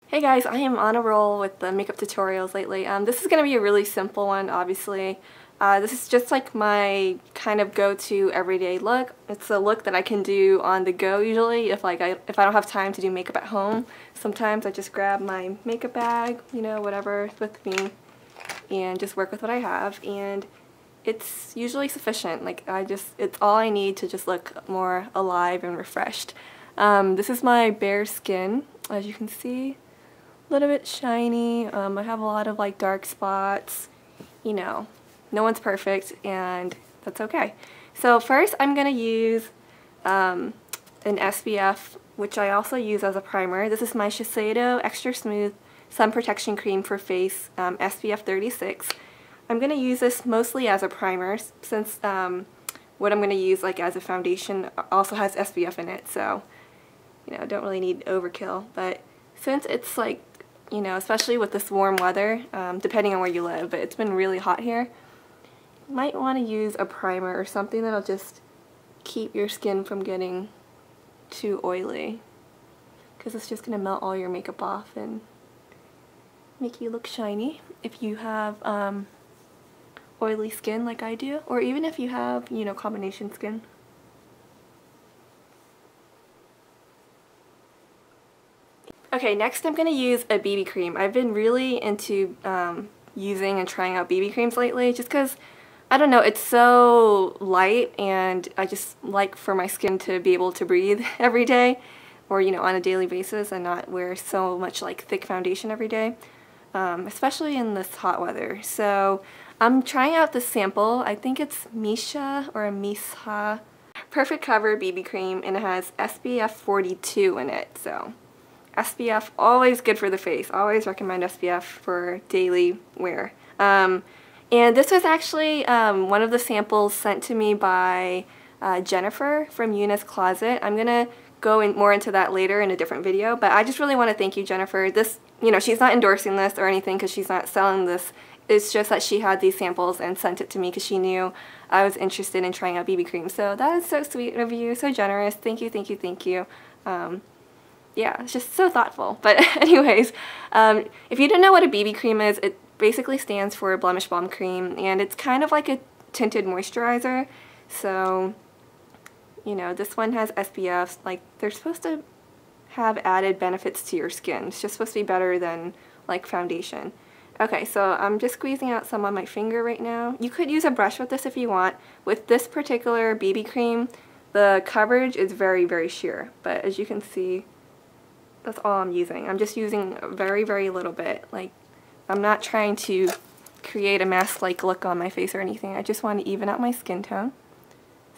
Hey guys, I am on a roll with the makeup tutorials lately. This is going to be a really simple one, obviously. This is just like my kind of go-to everyday look. It's a look that I can do on the go usually if I don't have time to do makeup at home. Sometimes I just grab my makeup bag, you know, whatever with me, and just work with what I have. And it's usually sufficient. Like it's all I need to just look more alive and refreshed. This is my bare skin, as you can see. A little bit shiny. I have a lot of like dark spots. You know, no one's perfect, and that's okay. So first I'm going to use an SPF, which I also use as a primer. This is my Shiseido Extra Smooth Sun Protection Cream for Face, SPF 36. I'm going to use this mostly as a primer since what I'm going to use like as a foundation also has SPF in it, so you know, don't really need overkill. But since it's like, you know, especially with this warm weather, depending on where you live, but it's been really hot here, you might want to use a primer or something that'll just keep your skin from getting too oily, because it's just going to melt all your makeup off and make you look shiny if you have oily skin like I do, or even if you have, you know, combination skin. Okay, next I'm going to use a BB cream. I've been really into using and trying out BB creams lately just because, I don't know, it's so light and I just like for my skin to be able to breathe every day, or, you know, on a daily basis, and not wear so much like thick foundation every day, especially in this hot weather. So I'm trying out this sample. I think it's Missha or Missha Perfect Cover BB cream, and it has SPF 42 in it, so SPF, always good for the face. Always recommend SPF for daily wear. And this was actually one of the samples sent to me by Jennifer from Yuna's Closet. I'm going to go more into that later in a different video, but I just really want to thank you, Jennifer. This, you know, she's not endorsing this or anything because she's not selling this. It's just that she had these samples and sent it to me because she knew I was interested in trying out BB cream. So that is so sweet of you, so generous. Thank you, thank you, thank you. Yeah, it's just so thoughtful. But anyways, if you didn't know what a BB cream is, it basically stands for Blemish Balm Cream, and it's kind of like a tinted moisturizer. So, you know, this one has SPFs. Like, they're supposed to have added benefits to your skin. It's just supposed to be better than like foundation. Okay, so I'm just squeezing out some on my finger right now. You could use a brush with this if you want. With this particular BB cream, the coverage is very, very sheer, but as you can see, that's all I'm using. I'm just using very, very little bit. Like, I'm not trying to create a mask-like look on my face or anything. I just want to even out my skin tone.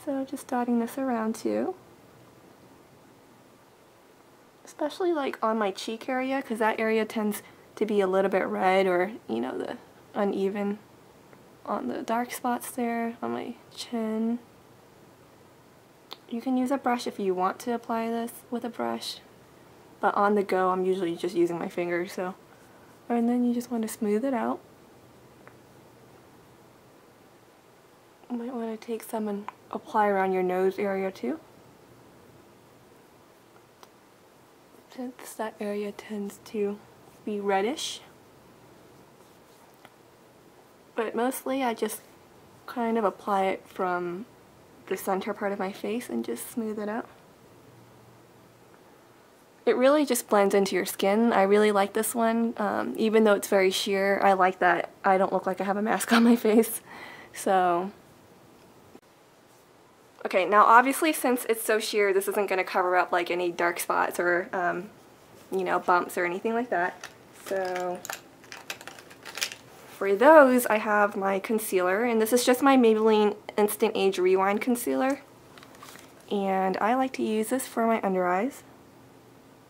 So just dotting this around too. Especially like on my cheek area, because that area tends to be a little bit red, or, you know, the uneven on the dark spots there on my chin. You can use a brush if you want to apply this with a brush. But on the go, I'm usually just using my fingers, so. And then you just want to smooth it out. You might want to take some and apply around your nose area too, since that area tends to be reddish. But mostly I just kind of apply it from the center part of my face and just smooth it out. It really just blends into your skin. I really like this one. Even though it's very sheer, I like that I don't look like I have a mask on my face. So, okay, now obviously since it's so sheer, this isn't going to cover up like any dark spots or, you know, bumps or anything like that. So, for those, I have my concealer, and this is just my Maybelline Instant Age Rewind concealer. And I like to use this for my under eyes.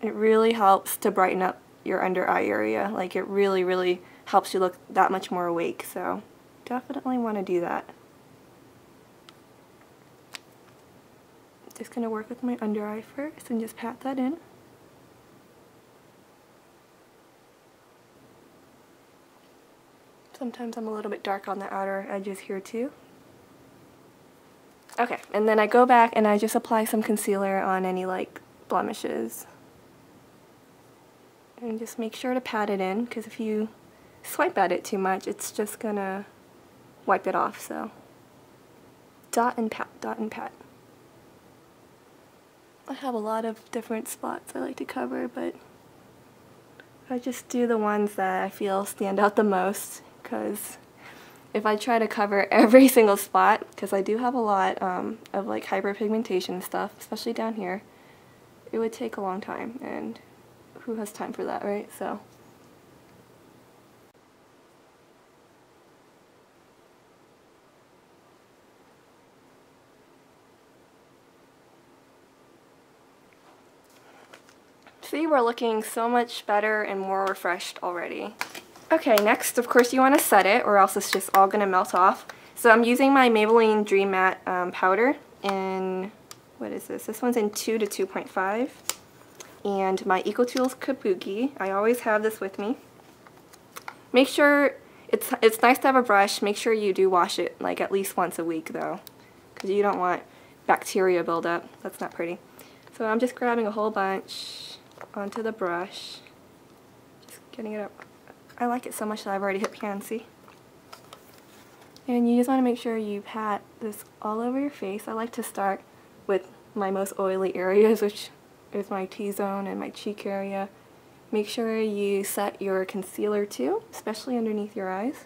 It really helps to brighten up your under eye area. Like, it really, really helps you look that much more awake. So definitely want to do that. Just going to work with my under eye first and just pat that in. Sometimes I'm a little bit dark on the outer edges here too. Okay, and then I go back and I just apply some concealer on any like blemishes And just make sure to pat it in, because if you swipe at it too much, it's just gonna wipe it off, so dot and pat, dot and pat. I have a lot of different spots I like to cover, but I just do the ones that I feel stand out the most, because if I try to cover every single spot, because I do have a lot of like hyperpigmentation and stuff, especially down here, it would take a long time, and who has time for that, right? So see, we're looking so much better and more refreshed already. Okay, next, of course, you want to set it, or else it's just all going to melt off. So I'm using my Maybelline Dream Matte powder in, what is this? This one's in 2 to 2.5. And my EcoTools Kabuki. I always have this with me. Make sure, it's nice to have a brush. Make sure you do wash it like at least once a week though, because you don't want bacteria buildup. That's not pretty. So I'm just grabbing a whole bunch onto the brush. Just getting it up. I like it so much that I've already hit pan, see? And you just want to make sure you pat this all over your face. I like to start with my most oily areas, which is my T-zone and my cheek area. Make sure you set your concealer too, especially underneath your eyes.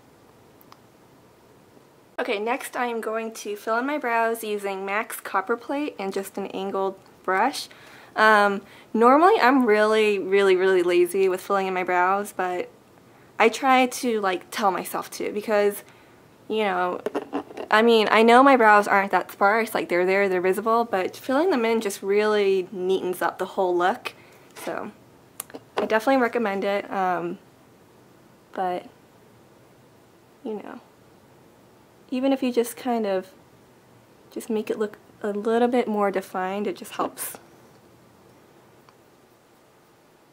Okay, next I am going to fill in my brows using MAC's Copperplate and just an angled brush. Normally I'm really lazy with filling in my brows, but I try to like tell myself to, because, you know, I mean, I know my brows aren't that sparse, like they're there, they're visible, but filling them in just really neatens up the whole look. So I definitely recommend it, but, you know, even if you just kind of just make it look a little bit more defined, it just helps.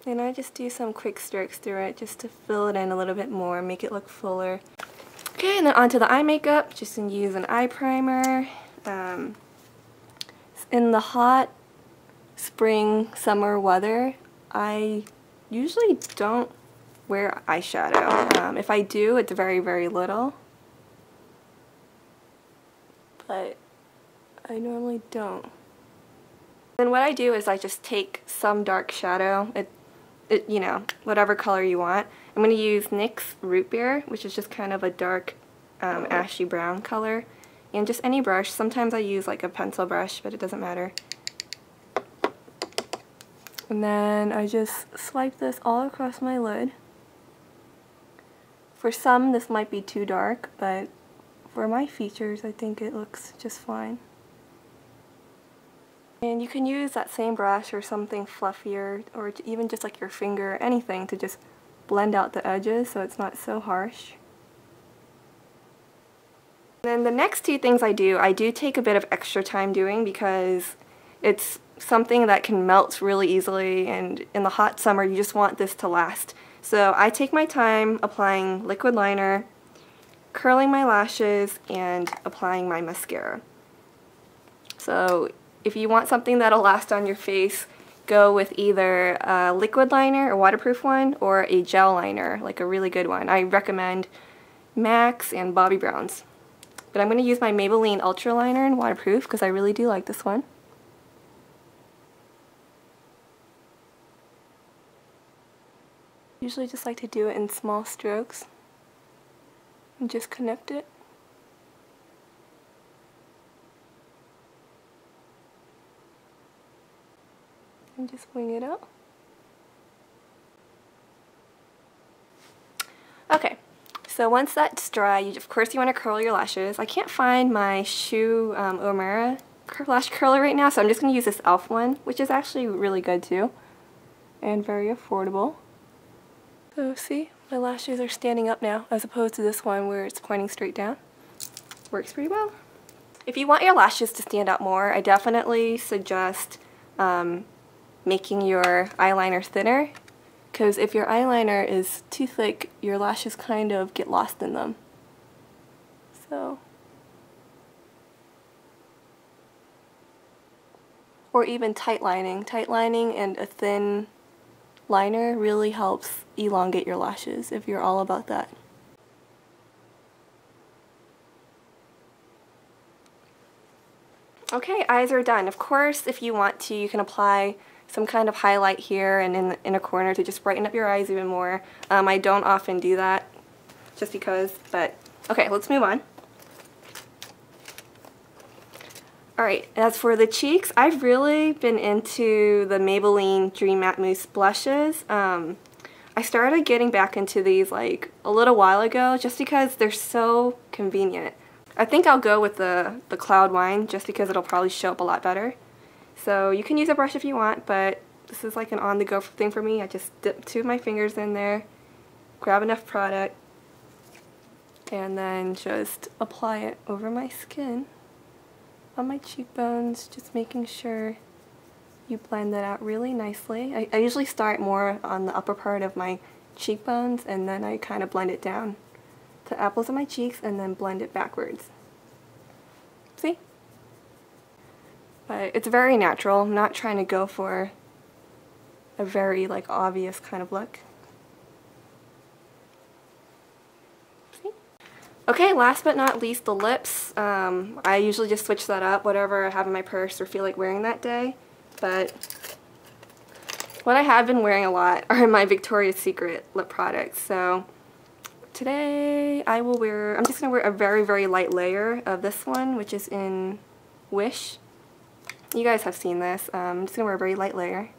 And I just do some quick strokes through it just to fill it in a little bit more, make it look fuller. Okay, and then onto the eye makeup. Just gonna use an eye primer. In the hot spring, summer weather, I usually don't wear eyeshadow. If I do, it's very little. But I normally don't. Then what I do is I just take some dark shadow, you know, whatever color you want. I'm going to use NYX Rootbeer, which is just kind of a dark ashy brown color, and just any brush. Sometimes I use like a pencil brush, but it doesn't matter. And then I just swipe this all across my lid. For some this might be too dark, but for my features I think it looks just fine. And you can use that same brush or something fluffier, or even just like your finger, anything, to just blend out the edges so it's not so harsh. Then the next two things I do take a bit of extra time doing, because it's something that can melt really easily, and in the hot summer you just want this to last. So I take my time applying liquid liner, curling my lashes, and applying my mascara. So if you want something that'll last on your face, go with either a liquid liner, a waterproof one, or a gel liner, like a really good one. I recommend MAC's and Bobbi Brown's. But I'm going to use my Maybelline Ultra Liner in waterproof because I really do like this one. Usually just like to do it in small strokes and just connect it. And just wing it out. Okay, so once that's dry, of course you want to curl your lashes. I can't find my Shu Uemura lash curler right now, so I'm just going to use this e.l.f. one, which is actually really good too, and very affordable. So see, my lashes are standing up now, as opposed to this one where it's pointing straight down. Works pretty well. If you want your lashes to stand out more, I definitely suggest making your eyeliner thinner, because if your eyeliner is too thick, your lashes kind of get lost in them. So, or even tight lining and a thin liner really helps elongate your lashes if you're all about that. Okay, eyes are done. Of course, if you want to, you can apply some kind of highlight here and in the inner corner to just brighten up your eyes even more. I don't often do that just because, but okay, let's move on. Alright, as for the cheeks, I've really been into the Maybelline Dream Matte Mousse blushes. I started getting back into these like a little while ago just because they're so convenient. I think I'll go with the Cloud Wine just because it'll probably show up a lot better. So you can use a brush if you want, but this is like an on-the-go thing for me. I just dip 2 of my fingers in there, grab enough product, and then just apply it over my skin, on my cheekbones, just making sure you blend that out really nicely. I usually start more on the upper part of my cheekbones, and then I kind of blend it down to apples of my cheeks and then blend it backwards. See? But it's very natural. I'm not trying to go for a very like obvious kind of look. See? Okay, last but not least, the lips. I usually just switch that up, whatever I have in my purse or feel like wearing that day. But what I have been wearing a lot are my Victoria's Secret lip products. So today I'm just going to wear a very, very light layer of this one, which is in Wish. You guys have seen this. I'm just going to wear a very light layer.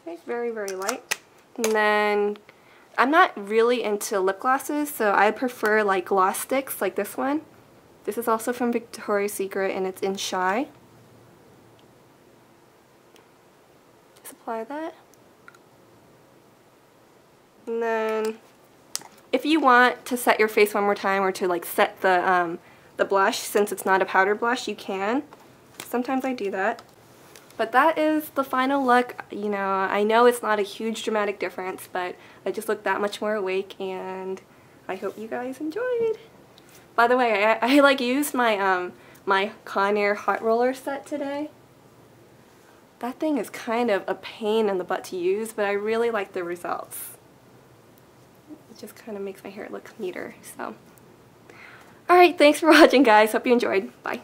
Okay, very, very light. And then I'm not really into lip glosses, so I prefer like gloss sticks like this one. This is also from Victoria's Secret and it's in Shy. Apply that. And then if you want to set your face one more time or to like set the blush, since it's not a powder blush, you can. Sometimes I do that. But that is the final look. You know, I know it's not a huge dramatic difference, but I just look that much more awake, and I hope you guys enjoyed. By the way, I like used my my Conair hot roller set today. That thing is kind of a pain in the butt to use, but I really like the results. It just kind of makes my hair look neater. So, alright, thanks for watching, guys. Hope you enjoyed. Bye.